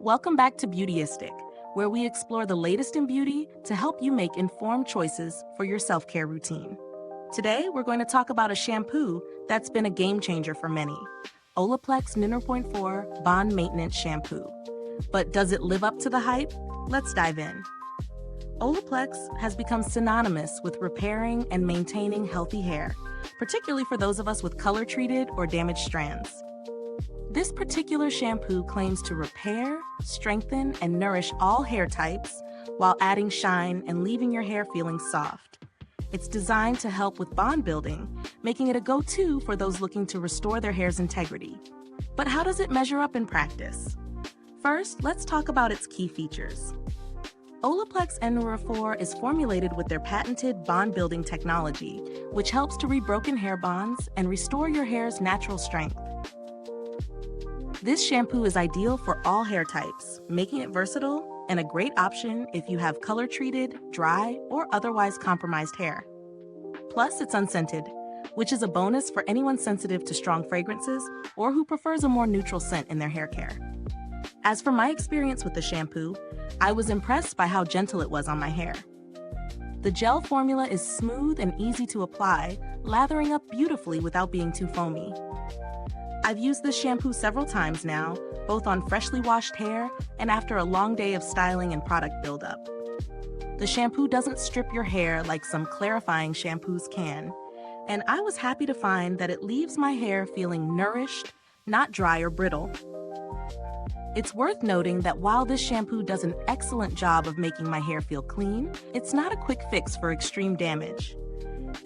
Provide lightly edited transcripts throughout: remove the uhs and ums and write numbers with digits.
Welcome back to Beautyistic, where we explore the latest in beauty to help you make informed choices for your self-care routine. Today, we're going to talk about a shampoo that's been a game changer for many, Olaplex Nº.4 Bond Maintenance Shampoo. But does it live up to the hype? Let's dive in. Olaplex has become synonymous with repairing and maintaining healthy hair, particularly for those of us with color-treated or damaged strands. This particular shampoo claims to repair, strengthen, and nourish all hair types while adding shine and leaving your hair feeling soft. It's designed to help with bond building, making it a go-to for those looking to restore their hair's integrity. But how does it measure up in practice? First, let's talk about its key features. Olaplex Nº.4 is formulated with their patented bond-building technology, which helps to re-broken hair bonds and restore your hair's natural strength. This shampoo is ideal for all hair types, making it versatile and a great option if you have color-treated, dry, or otherwise compromised hair. Plus, it's unscented, which is a bonus for anyone sensitive to strong fragrances or who prefers a more neutral scent in their hair care. As for my experience with the shampoo, I was impressed by how gentle it was on my hair. The gel formula is smooth and easy to apply, lathering up beautifully without being too foamy. I've used this shampoo several times now, both on freshly washed hair and after a long day of styling and product buildup. The shampoo doesn't strip your hair like some clarifying shampoos can, and I was happy to find that it leaves my hair feeling nourished, not dry or brittle. It's worth noting that while this shampoo does an excellent job of making my hair feel clean, it's not a quick fix for extreme damage.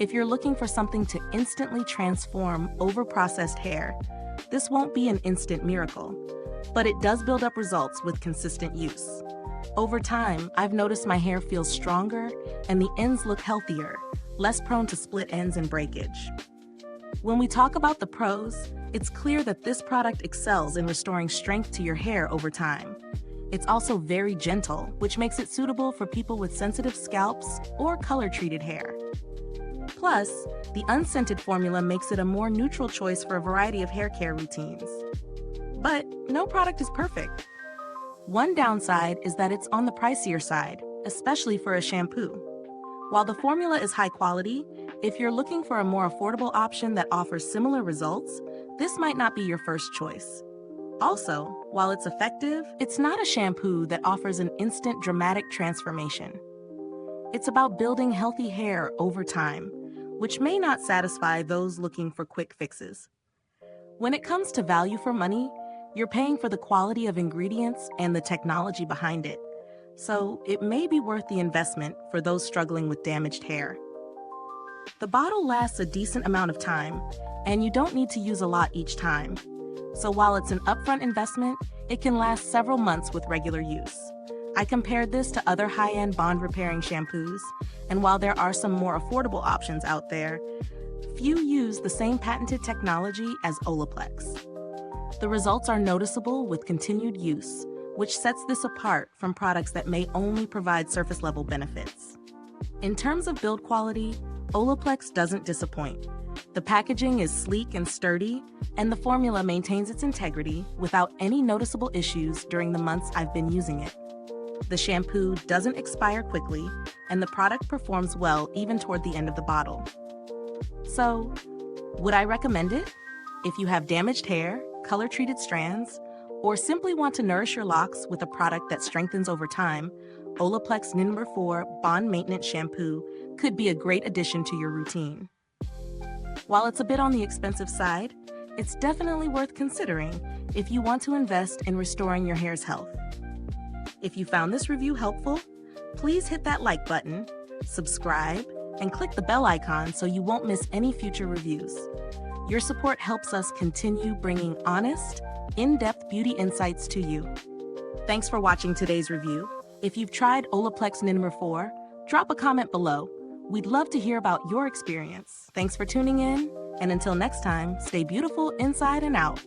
If you're looking for something to instantly transform over-processed hair, this won't be an instant miracle, but it does build up results with consistent use. Over time, I've noticed my hair feels stronger and the ends look healthier, less prone to split ends and breakage. When we talk about the pros, it's clear that this product excels in restoring strength to your hair over time. It's also very gentle, which makes it suitable for people with sensitive scalps or color-treated hair. Plus, the unscented formula makes it a more neutral choice for a variety of hair care routines. But no product is perfect. One downside is that it's on the pricier side, especially for a shampoo. While the formula is high quality, if you're looking for a more affordable option that offers similar results, this might not be your first choice. Also, while it's effective, it's not a shampoo that offers an instant dramatic transformation. It's about building healthy hair over time, which may not satisfy those looking for quick fixes. When it comes to value for money, you're paying for the quality of ingredients and the technology behind it, so it may be worth the investment for those struggling with damaged hair. The bottle lasts a decent amount of time, and you don't need to use a lot each time. So while it's an upfront investment, it can last several months with regular use. I compared this to other high-end bond repairing shampoos, and while there are some more affordable options out there, few use the same patented technology as Olaplex. The results are noticeable with continued use, which sets this apart from products that may only provide surface-level benefits. In terms of build quality, Olaplex doesn't disappoint. The packaging is sleek and sturdy, and the formula maintains its integrity without any noticeable issues during the months I've been using it. The shampoo doesn't expire quickly, and the product performs well even toward the end of the bottle. So, would I recommend it? If you have damaged hair, color-treated strands, or simply want to nourish your locks with a product that strengthens over time, Olaplex Nº.4 Bond Maintenance Shampoo could be a great addition to your routine. While it's a bit on the expensive side, it's definitely worth considering if you want to invest in restoring your hair's health. If you found this review helpful, please hit that like button, subscribe, and click the bell icon so you won't miss any future reviews. Your support helps us continue bringing honest, in-depth beauty insights to you. Thanks for watching today's review. If you've tried Olaplex Nº.4, drop a comment below. We'd love to hear about your experience. Thanks for tuning in, and until next time, stay beautiful inside and out.